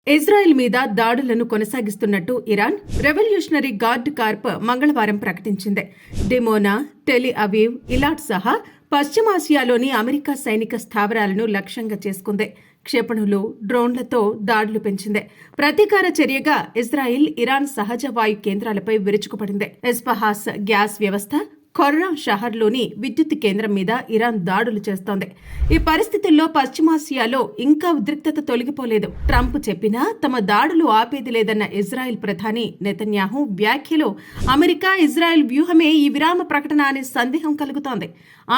Israel మీద దాడులను కొనసాగిస్తున్నట్టు Iran revolutionary gourd Corp మంగళవారం ప్రకటించింది. డిమోనా, టెల్ అవీవ్, ఇలాట్ సహా పశ్చిమాసియాలోని అమెరికా సైనిక స్థావరాలను లక్ష్యంగా చేసుకుంది. క్షిపణులు, డ్రోన్లతో దాడులు పెంచింది. ప్రతీకార చర్యగా ఇజ్రాయిల్ ఇరాన్ సహజ వాయు కేంద్రాలపై విరుచుకుపడింది. ఇస్ఫహాస్ గ్యాస్ వ్యవస్థ, ఖొర్రాం షహర్లోని విద్యుత్ కేంద్రం మీద ఇరాన్ దాడులు చేస్తోంది. ఈ పరిస్థితుల్లో పశ్చిమాసియాలో ఇంకా ఉద్రిక్తత తొలగిపోలేదు. ట్రంప్ చెప్పినా తమ దాడులు ఆపేది లేదన్న ఇజ్రాయెల్ ప్రధాని నెతన్యాహు వ్యాఖ్యలో అమెరికా ఇజ్రాయెల్ వ్యూహమే ఈ విరామ ప్రకటన అనే సందేహం కలుగుతోంది.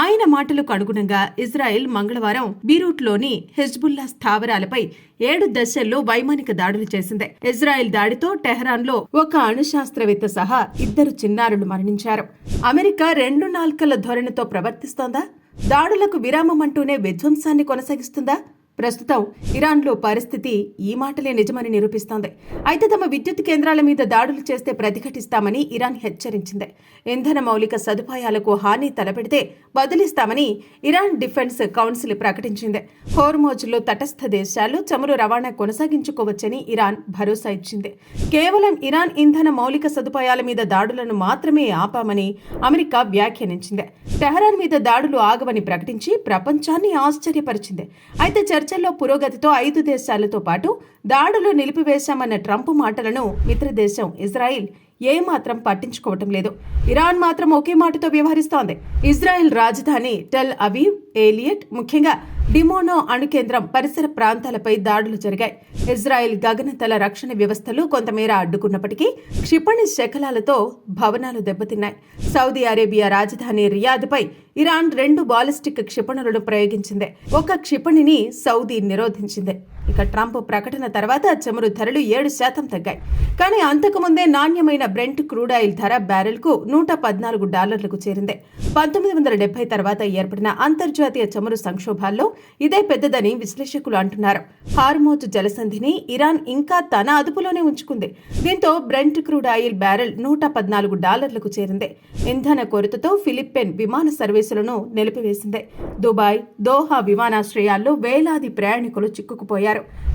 ఆయన మాటలకు అనుగుణంగా ఇజ్రాయెల్ మంగళవారం బీరూట్లోని హెజ్బుల్లా స్థావరాలపై 7 దశల్లో వైమానిక దాడులు చేసింది. ఇజ్రాయెల్ దాడితో టెహరాన్లో ఒక అణుశాస్త్రవేత్త సహా 2 చిన్నారులు మరణించారు. అమెరికా 2 నాల్కల ధోరణితో ప్రవర్తిస్తోందా? దాడులకు విరామం అంటూనే విధ్వంసాన్ని కొనసాగిస్తుందా? ప్రస్తుతం ఇరాన్లో పరిస్థితి ఈ మాటలే నిజమని నిరూపిస్తోంది. అయితే తమ విద్యుత్ కేంద్రాల మీద దాడులు చేస్తే ప్రతిఘటిస్తామని ఇరాన్ హెచ్చరించింది. ఇంధన మౌలిక సదుపాయాలకు హాని తలపెడితే బదిలిస్తామని ఇరాన్ డిఫెన్స్ కౌన్సిల్ ప్రకటించింది. హోర్మోజ్లో తటస్థ దేశాలు చమురు రవాణా కొనసాగించుకోవచ్చని ఇరాన్ భరోసా ఇచ్చింది. కేవలం ఇరాన్ ఇంధన మౌలిక సదుపాయాల మీద దాడులను మాత్రమే ఆపామని అమెరికా వ్యాఖ్యానించింది. టెహరాన్ మీద దాడులు ఆగవని ప్రకటించి ప్రపంచాన్ని ఆశ్చర్యపరిచింది. అయితే చర్చల్లో పురోగతితో 5 దేశాలతో పాటు దాడులు నిలిపివేశామన్న ట్రంప్ మాటలను మిత్రదేశం ఇజ్రాయిల్ ఏమాత్రం పట్టించుకోవటం లేదు. ఇరాన్ మాత్రం ఒకే మాటతో వ్యవహరిస్తోంది. ఇజ్రాయెల్ రాజధాని టెల్ అవీవ్, ఏలియట్, ముఖ్యంగా డిమోనో అణుకేంద్రం పరిసర ప్రాంతాలపై దాడులు జరిగాయి. ఇజ్రాయెల్ గగనతల రక్షణ వ్యవస్థలు కొంతమేర అడ్డుకున్నప్పటికీ క్షిపణి శకలాలతో భవనాలు దెబ్బతిన్నాయి. సౌదీ అరేబియా రాజధాని రియాద్పై ఇరాన్ 2 బాలిస్టిక్ క్షిపణులను ప్రయోగించింది. ఒక క్షిపణిని సౌదీ నిరోధించింది. ఇక ట్రంప్ ప్రకటన తర్వాత చమురు ధరలు 7% తగ్గాయి. కానీ అంతకుముందే నాణ్యమైన బ్రెంట్ క్రూడ్ ఆయిల్ ధర బ్యారెల్కు $114కు చేరింది. 1970 తర్వాత ఏర్పడిన అంతర్జాతీయ చమురు సంక్షోభాల్లో ఇదే పెద్దదని విశ్లేషకులు అంటున్నారు. హార్మోజ్ జలసంధిని ఇరాన్ ఇంకా తన అదుపులోనే ఉంచుకుంది. దీంతో బ్రెంట్ క్రూడ్ ఆయిల్ బ్యారెల్ $114కు చేరింది. ఇంధన కొరతతో ఫిలిప్పైన్ విమాన సర్వీసులను నిలిపివేసింది. దుబాయ్, దోహా విమానాశ్రయాల్లో వేలాది ప్రయాణికులు చిక్కుకుపోయారు.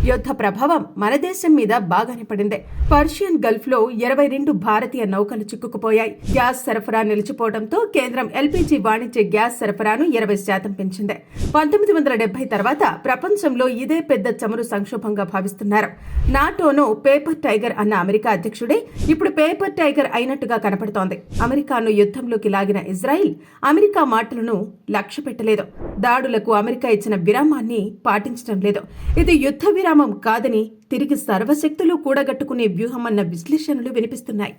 యుద్ధ ప్రభావం మన దేశం మీద బాగానే పడింది. పర్షియన్ గల్ఫ్ లో 22 భారతీయ నౌకలు చిక్కుకుపోయాయి. గ్యాస్ సరఫరా నిలిచిపోవడంతో కేంద్రం ఎల్పీజీ వాణిజ్య గ్యాస్ సరఫరాను 20% పెంచింది. 1970 తర్వాత ప్రపంచంలో ఇదే పెద్ద చమురు సంక్షోభంగా భావిస్తున్నారు. నాటోను పేపర్ టైగర్ అన్న అమెరికా అధ్యక్షుడే ఇప్పుడు పేపర్ టైగర్ అయినట్టుగా కనపడుతోంది. అమెరికాను యుద్ధంలోకి లాగిన ఇజ్రాయిల్ అమెరికా మాటలను లక్ష్యపెట్టలేదు. దాడులకు అమెరికా ఇచ్చిన విరామాన్ని పాటించడం లేదు. ఇది యుద్ధ విరామం కాదని తిరిగి సర్వశక్తులు కూడగట్టుకునే వ్యూహమన్న విశ్లేషణలు వినిపిస్తున్నాయి.